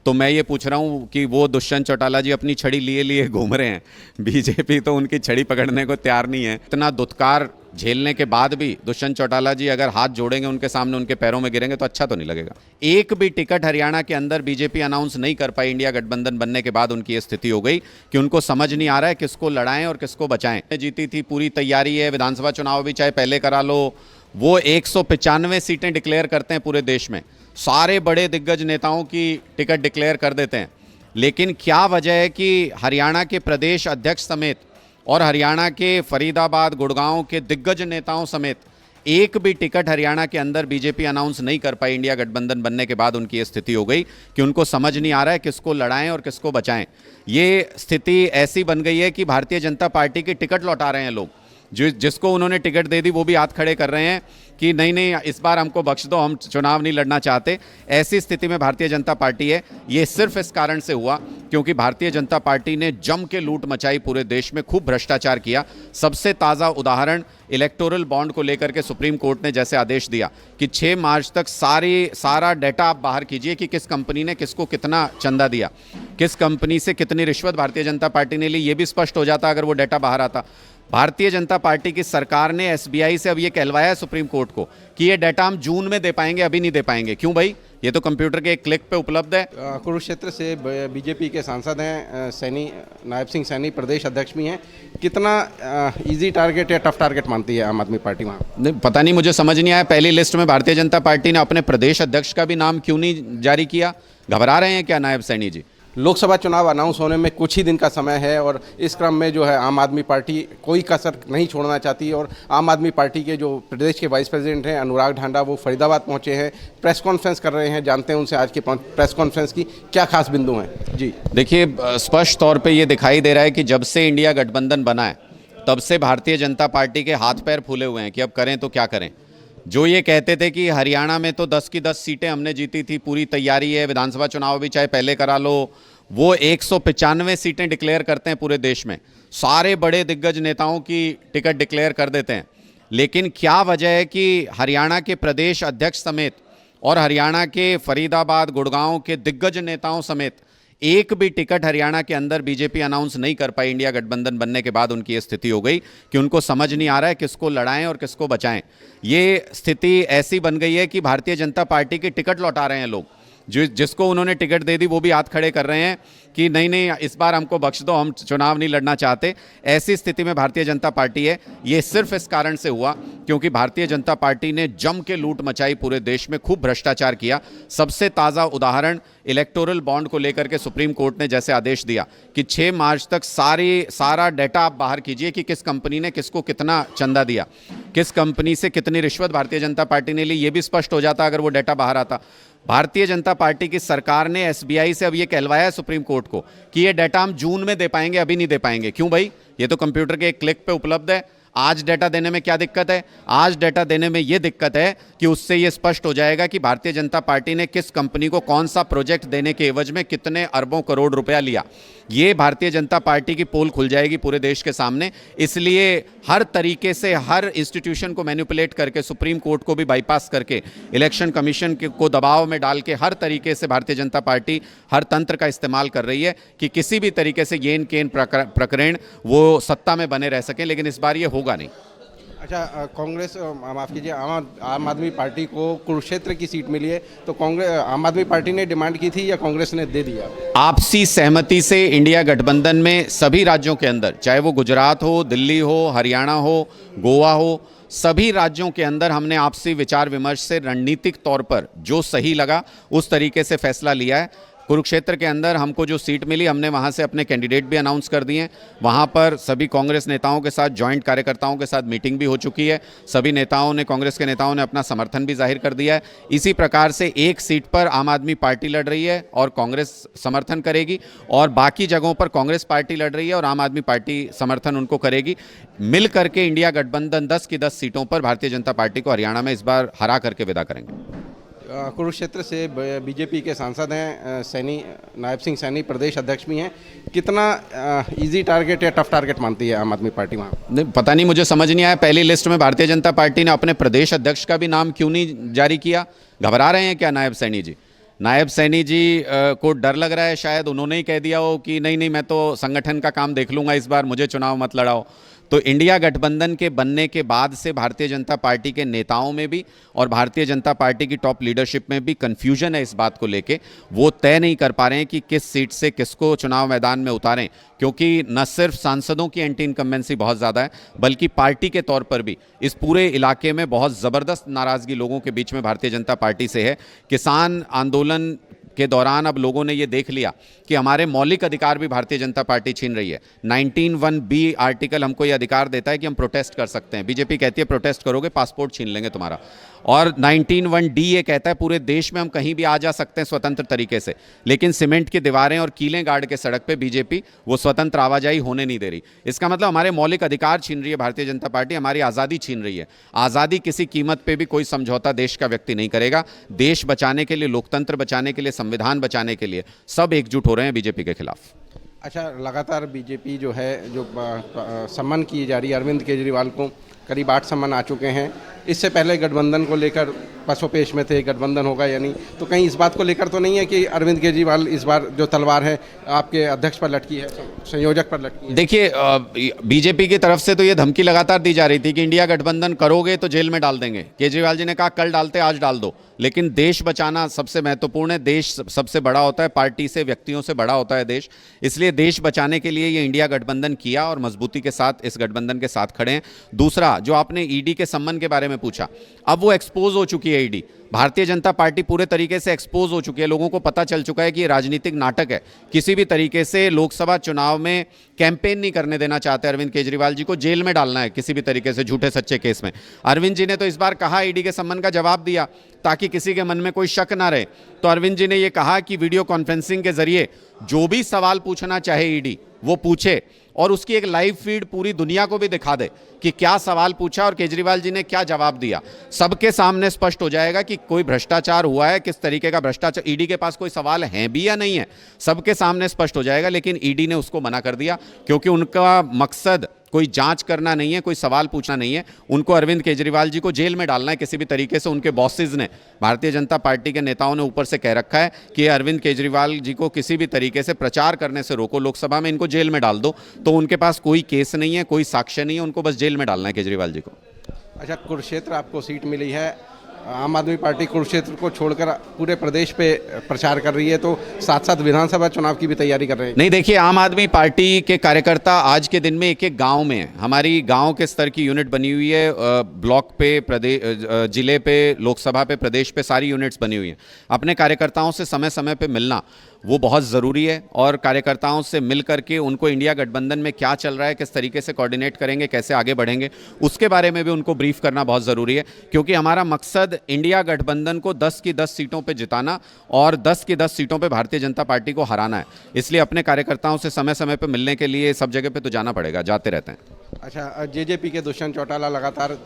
तो मैं ये पूछ रहा हूँ कि वो दुष्यंत चौटाला जी अपनी छड़ी लिए लिए घूम रहे हैं, बीजेपी तो उनकी छड़ी पकड़ने को तैयार नहीं है। इतना दुत्कार झेलने के बाद भी दुष्यंत चौटाला जी अगर हाथ जोड़ेंगे उनके सामने, उनके पैरों में गिरेंगे तो अच्छा तो नहीं लगेगा। एक भी टिकट हरियाणा के अंदर बीजेपी अनाउंस नहीं कर पाई। इंडिया गठबंधन बनने के बाद उनकी ये स्थिति हो गई कि उनको समझ नहीं आ रहा है किसको लड़ाएं और किसको बचाएं। जीती थी, पूरी तैयारी है, विधानसभा चुनाव भी चाहे पहले करा लो। वो 195 सीटें डिक्लेयर करते हैं पूरे देश में, सारे बड़े दिग्गज नेताओं की टिकट डिक्लेयर कर देते हैं। लेकिन क्या वजह है कि हरियाणा के प्रदेश अध्यक्ष समेत और हरियाणा के फरीदाबाद, गुड़गांव के दिग्गज नेताओं समेत एक भी टिकट हरियाणा के अंदर बीजेपी अनाउंस नहीं कर पाई। इंडिया गठबंधन बनने के बाद उनकी ये स्थिति हो गई कि उनको समझ नहीं आ रहा है किसको लड़ाएं और किसको बचाएं। ये स्थिति ऐसी बन गई है कि भारतीय जनता पार्टी की टिकट लौटा रहे हैं लोग। जिसको उन्होंने टिकट दे दी वो भी हाथ खड़े कर रहे हैं कि नहीं नहीं, इस बार हमको बख्श दो, हम चुनाव नहीं लड़ना चाहते। ऐसी स्थिति में भारतीय जनता पार्टी है। ये सिर्फ इस कारण से हुआ क्योंकि भारतीय जनता पार्टी ने जम के लूट मचाई पूरे देश में, खूब भ्रष्टाचार किया। सबसे ताज़ा उदाहरण इलेक्टोरल बॉन्ड को लेकर के सुप्रीम कोर्ट ने जैसे आदेश दिया कि 6 मार्च तक सारा डाटा आप बाहर कीजिए कि किस कंपनी ने किसको कितना चंदा दिया, किस कंपनी से कितनी रिश्वत भारतीय जनता पार्टी ने ली। ये भी स्पष्ट हो जाता अगर वो डाटा बाहर आता। भारतीय जनता पार्टी की सरकार ने एसबीआई से अब ये कहलवाया सुप्रीम कोर्ट को कि ये डाटा हम जून में दे पाएंगे, अभी नहीं दे पाएंगे। क्यों भाई? ये तो कंप्यूटर के एक क्लिक पे उपलब्ध है। कुरुक्षेत्र से बीजेपी के सांसद हैं सैनी, नायब सिंह सैनी प्रदेश अध्यक्ष भी हैं। कितना इजी टारगेट या टफ टारगेट मानती है आम आदमी पार्टी वहाँ? पता नहीं, मुझे समझ नहीं आया। पहली लिस्ट में भारतीय जनता पार्टी ने अपने प्रदेश अध्यक्ष का भी नाम क्यों नहीं जारी किया? घबरा रहे हैं क्या नायब सैनी जी? लोकसभा चुनाव अनाउंस होने में कुछ ही दिन का समय है और इस क्रम में जो है आम आदमी पार्टी कोई कसर नहीं छोड़ना चाहती। और आम आदमी पार्टी के जो प्रदेश के वाइस प्रेसिडेंट हैं अनुराग ढांडा, वो फरीदाबाद पहुंचे हैं, प्रेस कॉन्फ्रेंस कर रहे हैं। जानते हैं उनसे आज की प्रेस कॉन्फ्रेंस की क्या खास बिंदु हैं। जी देखिए, स्पष्ट तौर पर यह दिखाई दे रहा है कि जब से इंडिया गठबंधन बना है तब से भारतीय जनता पार्टी के हाथ पैर फूले हुए हैं कि अब करें तो क्या करें। जो ये कहते थे कि हरियाणा में तो 10 की 10 सीटें हमने जीती थी, पूरी तैयारी है, विधानसभा चुनाव भी चाहे पहले करा लो। वो 195 सीटें डिक्लेयर करते हैं पूरे देश में, सारे बड़े दिग्गज नेताओं की टिकट डिक्लेयर कर देते हैं। लेकिन क्या वजह है कि हरियाणा के प्रदेश अध्यक्ष समेत और हरियाणा के फरीदाबाद, गुड़गांव के दिग्गज नेताओं समेत एक भी टिकट हरियाणा के अंदर बीजेपी अनाउंस नहीं कर पाई। इंडिया गठबंधन बनने के बाद उनकी ये स्थिति हो गई कि उनको समझ नहीं आ रहा है किसको लड़ाएं और किसको बचाएं। ये स्थिति ऐसी बन गई है कि भारतीय जनता पार्टी की टिकट लौटा रहे हैं लोग। जिसको उन्होंने टिकट दे दी वो भी हाथ खड़े कर रहे हैं कि नहीं नहीं, इस बार हमको बख्श दो, हम चुनाव नहीं लड़ना चाहते। ऐसी स्थिति में भारतीय जनता पार्टी है। ये सिर्फ इस कारण से हुआ क्योंकि भारतीय जनता पार्टी ने जम के लूट मचाई पूरे देश में, खूब भ्रष्टाचार किया। सबसे ताज़ा उदाहरण इलेक्टोरल बॉन्ड को लेकर के सुप्रीम कोर्ट ने जैसे आदेश दिया कि 6 मार्च तक सारा डाटा आप बाहर कीजिए कि किस कंपनी ने किसको कितना चंदा दिया, किस कंपनी से कितनी रिश्वत भारतीय जनता पार्टी ने ली। ये भी स्पष्ट हो जाता अगर वो डाटा बाहर आता। भारतीय जनता पार्टी की सरकार ने एसबीआई से अब ये कहलवाया सुप्रीम कोर्ट को कि ये डाटा हम जून में दे पाएंगे, अभी नहीं दे पाएंगे। क्यों भाई? ये तो कंप्यूटर के एक क्लिक पे उपलब्ध है। आज डाटा देने में क्या दिक्कत है? आज डाटा देने में ये दिक्कत है कि उससे ये स्पष्ट हो जाएगा कि भारतीय जनता पार्टी ने किस कंपनी को कौन सा प्रोजेक्ट देने के एवज में कितने अरबों करोड़ रुपया लिया। ये भारतीय जनता पार्टी की पोल खुल जाएगी पूरे देश के सामने। इसलिए हर तरीके से हर इंस्टीट्यूशन को मैनिपुलेट करके, सुप्रीम कोर्ट को भी बाईपास करके, इलेक्शन कमीशन को दबाव में डाल के हर तरीके से भारतीय जनता पार्टी हर तंत्र का इस्तेमाल कर रही है कि किसी भी तरीके से येन केन प्रकरण वो सत्ता में बने रह सकें। लेकिन इस बार ये होगा नहीं। अच्छा, कांग्रेस, माफ़ कीजिए, आम आदमी पार्टी को कुरुक्षेत्र की सीट मिली है, तो कांग्रेस, आम आदमी पार्टी ने डिमांड की थी या कांग्रेस ने दे दिया? आपसी सहमति से इंडिया गठबंधन में सभी राज्यों के अंदर, चाहे वो गुजरात हो, दिल्ली हो, हरियाणा हो, गोवा हो, सभी राज्यों के अंदर हमने आपसी विचार विमर्श से रणनीतिक तौर पर जो सही लगा उस तरीके से फैसला लिया है। कुरुक्षेत्र के अंदर हमको जो सीट मिली, हमने वहाँ से अपने कैंडिडेट भी अनाउंस कर दिए हैं। वहाँ पर सभी कांग्रेस नेताओं के साथ, जॉइंट कार्यकर्ताओं के साथ मीटिंग भी हो चुकी है। सभी नेताओं ने, कांग्रेस के नेताओं ने अपना समर्थन भी जाहिर कर दिया है। इसी प्रकार से एक सीट पर आम आदमी पार्टी लड़ रही है और कांग्रेस समर्थन करेगी, और बाकी जगहों पर कांग्रेस पार्टी लड़ रही है और आम आदमी पार्टी समर्थन उनको करेगी। मिल करके इंडिया गठबंधन 10 की 10 सीटों पर भारतीय जनता पार्टी को हरियाणा में इस बार हरा करके विदा करेंगे। कुरुक्षेत्र से बीजेपी के सांसद हैं सैनी, नायब सिंह सैनी प्रदेश अध्यक्ष भी हैं। कितना इजी टारगेट या टफ टारगेट मानती है आम आदमी पार्टी वहाँ? पता नहीं, मुझे समझ नहीं आया। पहली लिस्ट में भारतीय जनता पार्टी ने अपने प्रदेश अध्यक्ष का भी नाम क्यों नहीं जारी किया? घबरा रहे हैं क्या नायब सैनी जी? नायब सैनी जी को डर लग रहा है, शायद उन्होंने ही कह दिया हो कि नहीं नहीं मैं तो संगठन का काम देख लूंगा, इस बार मुझे चुनाव मत लड़ाओ। तो इंडिया गठबंधन के बनने के बाद से भारतीय जनता पार्टी के नेताओं में भी और भारतीय जनता पार्टी की टॉप लीडरशिप में भी कन्फ्यूजन है इस बात को लेके। वो तय नहीं कर पा रहे हैं कि किस सीट से किसको चुनाव मैदान में उतारें, क्योंकि न सिर्फ सांसदों की एंटी इनकम्बेंसी बहुत ज़्यादा है, बल्कि पार्टी के तौर पर भी इस पूरे इलाके में बहुत ज़बरदस्त नाराज़गी लोगों के बीच में भारतीय जनता पार्टी से है। किसान आंदोलन के दौरान अब लोगों ने ये देख लिया कि हमारे मौलिक अधिकार भी भारतीय जनता पार्टी छीन रही है। 19(1)(b) आर्टिकल हमको ये अधिकार देता है कि हम प्रोटेस्ट कर सकते हैं। बीजेपी कहती है प्रोटेस्ट करोगे पासपोर्ट छीन लेंगे तुम्हारा। और 19(1)(d) ये कहता है पूरे देश में हम कहीं भी आ जा सकते हैं स्वतंत्र तरीके से, लेकिन सीमेंट की दीवारें और कीलें गाड़ के सड़क पे बीजेपी वो स्वतंत्र आवाजाही होने नहीं दे रही। इसका मतलब हमारे मौलिक अधिकार छीन रही है भारतीय जनता पार्टी, हमारी आज़ादी छीन रही है। आज़ादी किसी कीमत पे भी कोई समझौता देश का व्यक्ति नहीं करेगा। देश बचाने के लिए, लोकतंत्र बचाने के लिए, संविधान बचाने के लिए सब एकजुट हो रहे हैं बीजेपी के खिलाफ। अच्छा, लगातार बीजेपी जो है सम्मान की जा रही है अरविंद केजरीवाल को, करीब 8 सम्मान आ चुके हैं। इससे पहले गठबंधन को लेकर पसोपेश में थे, गठबंधन होगा या नहीं, तो कहीं इस बात को लेकर तो नहीं है कि अरविंद केजरीवाल इस बार जो तलवार है आपके अध्यक्ष पर लटकी है, संयोजक पर लटकी है? देखिए, बीजेपी की तरफ से तो ये धमकी लगातार दी जा रही थी कि इंडिया गठबंधन करोगे तो जेल में डाल देंगे। केजरीवाल जी ने कहा कल डालते आज डाल दो, लेकिन देश बचाना सबसे महत्वपूर्ण है। देश सबसे बड़ा होता है, पार्टी से, व्यक्तियों से बड़ा होता है देश। इसलिए देश बचाने के लिए ये इंडिया गठबंधन किया और मजबूती के साथ इस गठबंधन के साथ खड़े हैं। दूसरा, जो आपने ईडी के सम्मन के बारे में पूछा, अब वो एक्सपोज हो चुकी है ईडी। भारतीय जनता पार्टी पूरे तरीके से एक्सपोज हो चुकी है। लोगों को पता चल चुका है कि ये राजनीतिक नाटक है। किसी भी तरीके से लोकसभा चुनाव में कैंपेन नहीं करने देना चाहते अरविंद केजरीवाल जी को, जेल में डालना है किसी भी तरीके से झूठे सच्चे केस में। अरविंद जी ने तो इस बार कहा, ईडी के सम्मन का जवाब दिया ताकि किसी के मन में कोई शक ना रहे। तो अरविंद जी ने ये कहा कि वीडियो कॉन्फ्रेंसिंग के जरिए जो भी सवाल पूछना चाहे ईडी वो पूछे, और उसकी एक लाइव फीड पूरी दुनिया को भी दिखा दे कि क्या सवाल पूछा और केजरीवाल जी ने क्या जवाब दिया। सबके सामने स्पष्ट हो जाएगा कि कोई भ्रष्टाचार हुआ है, किस तरीके का भ्रष्टाचार, ईडी के पास कोई सवाल है भी या नहीं है, सबके सामने स्पष्ट हो जाएगा। लेकिन ईडी ने उसको मना कर दिया, क्योंकि उनका मकसद कोई जांच करना नहीं है, कोई सवाल पूछना नहीं है। उनको अरविंद केजरीवाल जी को जेल में डालना है किसी भी तरीके से। उनके बॉसेस ने, भारतीय जनता पार्टी के नेताओं ने ऊपर से कह रखा है कि अरविंद केजरीवाल जी को किसी भी तरीके से प्रचार करने से रोको, लोकसभा में इनको जेल में डाल दो। तो उनके पास कोई केस नहीं है, कोई साक्ष्य नहीं है, उनको बस जेल में डालना है केजरीवाल जी को। अच्छा, कुरुक्षेत्र आपको सीट मिली है, आम आदमी पार्टी कुरुक्षेत्र को छोड़कर पूरे प्रदेश पे प्रचार कर रही है, तो साथ साथ विधानसभा चुनाव की भी तैयारी कर रहे हैं। नहीं, देखिए, आम आदमी पार्टी के कार्यकर्ता आज के दिन में एक एक गांव में हैं। हमारी गांव के स्तर की यूनिट बनी हुई है, ब्लॉक पे, प्रदेश, जिले पे, लोकसभा पे, प्रदेश पे सारी यूनिट्स बनी हुई हैं। अपने कार्यकर्ताओं से समय समय पे मिलना वो बहुत ज़रूरी है, और कार्यकर्ताओं से मिल करके उनको इंडिया गठबंधन में क्या चल रहा है, किस तरीके से कोऑर्डिनेट करेंगे, कैसे आगे बढ़ेंगे, उसके बारे में भी उनको ब्रीफ करना बहुत ज़रूरी है। क्योंकि हमारा मकसद इंडिया गठबंधन को 10 की 10 सीटों पे जिताना और 10 की 10 सीटों पे भारतीय जनता पार्टी को हराना है। इसलिए अपने कार्यकर्ताओं से समय समय पे मिलने के लिए सब जगह पे तो जाना पड़ेगा, जाते रहते हैं। अच्छा, जेजेपी के दुष्यंत चौटाला लगातार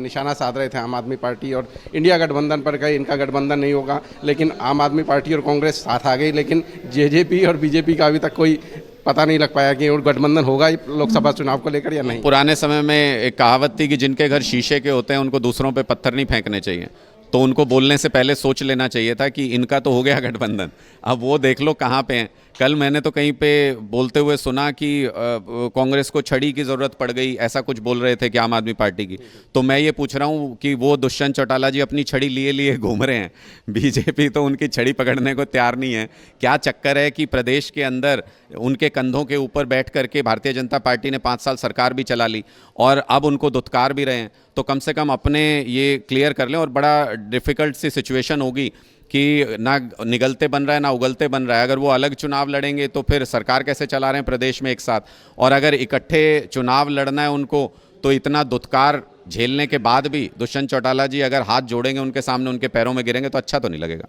निशाना साध रहे थे आम आदमी पार्टी और इंडिया गठबंधन पर, कहीं इनका गठबंधन नहीं होगा, लेकिन आम आदमी पार्टी और कांग्रेस साथ आ गई। लेकिन जेजेपी और बीजेपी का अभी तक कोई पता नहीं लग पाया कि गठबंधन होगा लोकसभा चुनाव को लेकर या नहीं। पुराने समय में एक कहावत थी कि जिनके घर शीशे के होते हैं उनको दूसरों पे पत्थर नहीं फेंकने चाहिए। तो उनको बोलने से पहले सोच लेना चाहिए था कि इनका तो हो गया गठबंधन, अब वो देख लो कहाँ पे हैं। कल मैंने तो कहीं पे बोलते हुए सुना कि कांग्रेस को छड़ी की ज़रूरत पड़ गई, ऐसा कुछ बोल रहे थे कि आम आदमी पार्टी की। तो मैं ये पूछ रहा हूँ कि वो दुष्यंत चौटाला जी अपनी छड़ी लिए लिए घूम रहे हैं, बीजेपी तो उनकी छड़ी पकड़ने को तैयार नहीं है। क्या चक्कर है कि प्रदेश के अंदर उनके कंधों के ऊपर बैठ करके भारतीय जनता पार्टी ने 5 साल सरकार भी चला ली और अब उनको दुत्कार भी रहे हैं। तो कम से कम अपने ये क्लियर कर लें। और बड़ा डिफ़िकल्ट सी सिचुएशन होगी कि ना निगलते बन रहा है ना उगलते बन रहा है। अगर वो अलग चुनाव लड़ेंगे तो फिर सरकार कैसे चला रहे हैं प्रदेश में एक साथ, और अगर इकट्ठे चुनाव लड़ना है उनको तो इतना दुत्कार झेलने के बाद भी दुष्यंत चौटाला जी अगर हाथ जोड़ेंगे उनके सामने, उनके पैरों में गिरेंगे तो अच्छा तो नहीं लगेगा।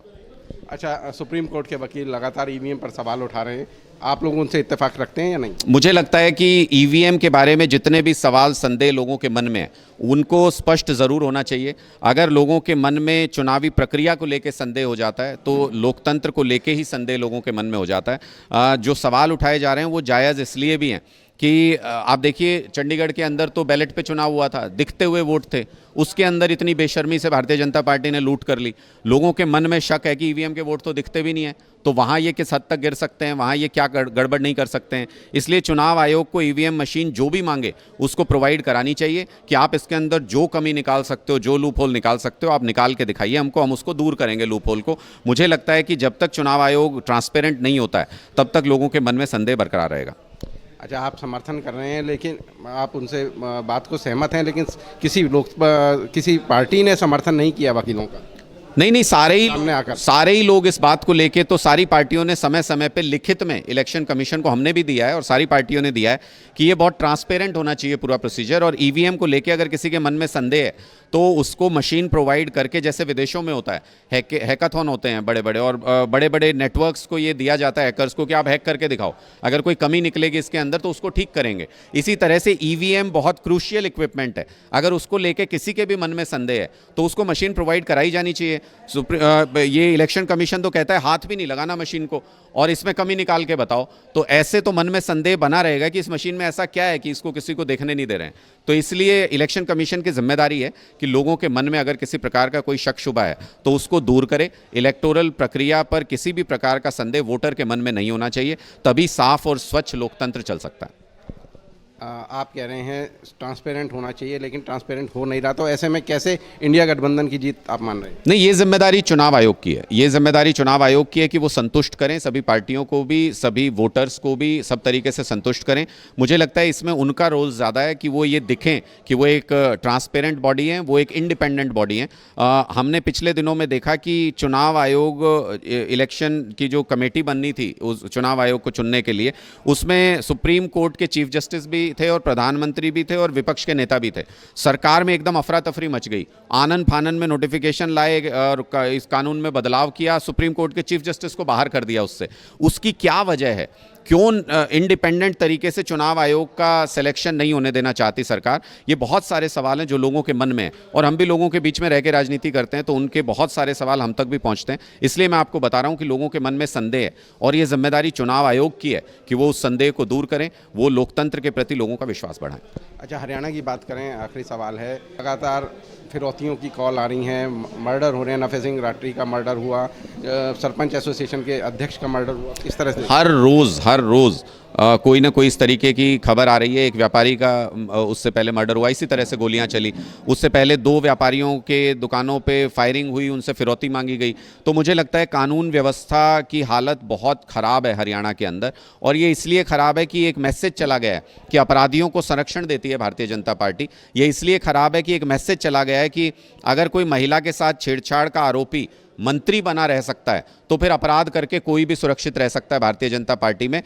अच्छा, सुप्रीम कोर्ट के वकील लगातार ईवीएम पर सवाल उठा रहे हैं, आप लोग उनसे इत्तेफाक रखते हैं या नहीं? मुझे लगता है कि ईवीएम के बारे में जितने भी सवाल संदेह लोगों के मन में है उनको स्पष्ट ज़रूर होना चाहिए। अगर लोगों के मन में चुनावी प्रक्रिया को लेकर संदेह हो जाता है तो लोकतंत्र को लेकर ही संदेह लोगों के मन में हो जाता है। जो सवाल उठाए जा रहे हैं वो जायज़ इसलिए भी हैं कि आप देखिए चंडीगढ़ के अंदर तो बैलेट पे चुनाव हुआ था, दिखते हुए वोट थे, उसके अंदर इतनी बेशर्मी से भारतीय जनता पार्टी ने लूट कर ली। लोगों के मन में शक है कि ईवीएम के वोट तो दिखते भी नहीं है, तो वहाँ ये किस हद तक गिर सकते हैं, वहाँ ये क्या गड़बड़ नहीं कर सकते हैं। इसलिए चुनाव आयोग को ईवीएम मशीन जो भी मांगे उसको प्रोवाइड करानी चाहिए कि आप इसके अंदर जो कमी निकाल सकते हो, जो लूप होल निकाल सकते हो, आप निकाल के दिखाइए हमको, हम उसको दूर करेंगे लूप होल को। मुझे लगता है कि जब तक चुनाव आयोग ट्रांसपेरेंट नहीं होता है तब तक लोगों के मन में संदेह बरकरार रहेगा। अच्छा, आप समर्थन कर रहे हैं, लेकिन आप उनसे बात को सहमत हैं, लेकिन किसी पार्टी ने समर्थन नहीं किया वकीलों का? नहीं, सामने आकर सारे ही लोग इस बात को लेके, तो सारी पार्टियों ने समय समय पे लिखित में इलेक्शन कमीशन को, हमने भी दिया है और सारी पार्टियों ने दिया है कि ये बहुत ट्रांसपेरेंट होना चाहिए पूरा प्रोसीजर। और ईवीएम को लेके अगर किसी के मन में संदेह है तो उसको मशीन प्रोवाइड करके, जैसे विदेशों में होता है, हैकाथॉन होते हैं बड़े बड़े, और बड़े बड़े नेटवर्क्स को ये दिया जाता है हैकर्स को कि आप हैक करके दिखाओ, अगर कोई कमी निकलेगी इसके अंदर तो उसको ठीक करेंगे। इसी तरह से ईवीएम बहुत क्रूशियल इक्विपमेंट है, अगर उसको लेके किसी के भी मन में संदेह है तो उसको मशीन प्रोवाइड कराई जानी चाहिए। ये इलेक्शन कमीशन तो कहता है हाथ भी नहीं लगाना मशीन को, और इसमें कमी निकाल के बताओ, तो ऐसे तो मन में संदेह बना रहेगा कि इस मशीन में ऐसा क्या है कि इसको किसी को देखने नहीं दे रहे हैं। तो इसलिए इलेक्शन कमीशन की जिम्मेदारी है कि लोगों के मन में अगर किसी प्रकार का कोई शक शुबा है तो उसको दूर करे। इलेक्टोरल प्रक्रिया पर किसी भी प्रकार का संदेह वोटर के मन में नहीं होना चाहिए, तभी साफ और स्वच्छ लोकतंत्र चल सकता है। आप कह रहे हैं ट्रांसपेरेंट होना चाहिए, लेकिन ट्रांसपेरेंट हो नहीं रहा, तो ऐसे में कैसे इंडिया गठबंधन की जीत आप मान रहे हैं? नहीं, ये जिम्मेदारी चुनाव आयोग की है, ये जिम्मेदारी चुनाव आयोग की है कि वो संतुष्ट करें सभी पार्टियों को भी, सभी वोटर्स को भी, सब तरीके से संतुष्ट करें। मुझे लगता है इसमें उनका रोल ज़्यादा है कि वो ये दिखें कि वो एक ट्रांसपेरेंट बॉडी है, वो एक इंडिपेंडेंट बॉडी है। हमने पिछले दिनों में देखा कि चुनाव आयोग, इलेक्शन की जो कमेटी बननी थी उस चुनाव आयोग को चुनने के लिए, उसमें सुप्रीम कोर्ट के चीफ जस्टिस भी थे और प्रधानमंत्री भी थे और विपक्ष के नेता भी थे। सरकार में एकदम अफरा तफरी मच गई, आनन फानन में नोटिफिकेशन लाए और इस कानून में बदलाव किया, सुप्रीम कोर्ट के चीफ जस्टिस को बाहर कर दिया उससे। उसकी क्या वजह है? क्यों इंडिपेंडेंट तरीके से चुनाव आयोग का सिलेक्शन नहीं होने देना चाहती सरकार? ये बहुत सारे सवाल हैं जो लोगों के मन में हैं, और हम भी लोगों के बीच में रह के राजनीति करते हैं तो उनके बहुत सारे सवाल हम तक भी पहुंचते हैं। इसलिए मैं आपको बता रहा हूं कि लोगों के मन में संदेह है और ये जिम्मेदारी चुनाव आयोग की है कि वो उस संदेह को दूर करें, वो लोकतंत्र के प्रति लोगों का विश्वास बढ़ाएं। अच्छा, हरियाणा की बात करें, आखिरी सवाल है, लगातार फिरौतियों की कॉल आ रही हैं, मर्डर हो रहे हैं, नफे सिंह राठी का मर्डर हुआ, सरपंच एसोसिएशन के अध्यक्ष का मर्डर हुआ, किस तरह से हर रोज़ कोई ना कोई इस तरीके की खबर आ रही है। एक व्यापारी का उससे पहले मर्डर हुआ, इसी तरह से गोलियां चली, उससे पहले 2 व्यापारियों के दुकानों पे फायरिंग हुई, उनसे फिरौती मांगी गई। तो मुझे लगता है कानून व्यवस्था की हालत बहुत ख़राब है हरियाणा के अंदर, और ये इसलिए ख़राब है कि एक मैसेज चला गया है कि अपराधियों को संरक्षण देती है भारतीय जनता पार्टी। ये इसलिए ख़राब है कि एक मैसेज चला गया है कि अगर कोई महिला के साथ छेड़छाड़ का आरोपी मंत्री बना रह सकता है तो फिर अपराध करके कोई भी सुरक्षित रह सकता है भारतीय जनता पार्टी में।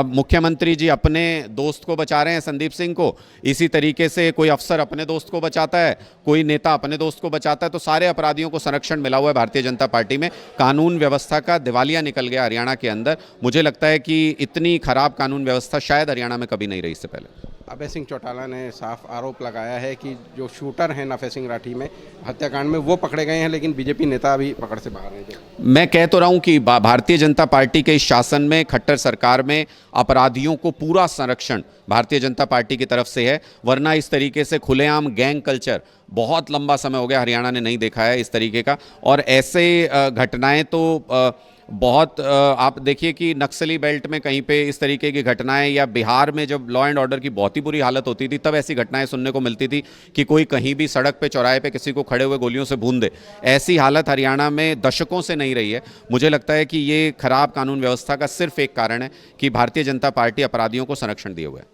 मुख्यमंत्री जी अपने दोस्त को बचा रहे हैं, संदीप सिंह को, इसी तरीके से कोई अफसर अपने दोस्त को बचाता है, कोई नेता अपने दोस्त को बचाता है, तो सारे अपराधियों को संरक्षण मिला हुआ है भारतीय जनता पार्टी में। कानून व्यवस्था का दिवालिया निकल गया हरियाणा के अंदर। मुझे लगता है कि इतनी खराब कानून व्यवस्था शायद हरियाणा में कभी नहीं रही इससे पहले। अभय सिंह चौटाला ने साफ आरोप लगाया है कि जो शूटर हैं नफे सिंह राठी में हत्याकांड में, वो पकड़े गए हैं, लेकिन बीजेपी नेता अभी पकड़ से बाहर हैं। मैं कह तो रहा हूं कि भारतीय जनता पार्टी के इस शासन में, खट्टर सरकार में, अपराधियों को पूरा संरक्षण भारतीय जनता पार्टी की तरफ से है, वरना इस तरीके से खुलेआम गैंग कल्चर बहुत लंबा समय हो गया हरियाणा ने नहीं देखा है इस तरीके का। और ऐसे घटनाएं तो बहुत, आप देखिए कि नक्सली बेल्ट में कहीं पे इस तरीके की घटनाएं, या बिहार में जब लॉ एंड ऑर्डर की बहुत ही बुरी हालत होती थी तब ऐसी घटनाएं सुनने को मिलती थी कि कोई कहीं भी सड़क पे, चौराहे पे किसी को खड़े हुए गोलियों से भून दे। ऐसी हालत हरियाणा में दशकों से नहीं रही है। मुझे लगता है कि ये खराब कानून व्यवस्था का सिर्फ एक कारण है कि भारतीय जनता पार्टी अपराधियों को संरक्षण दिए हुए है।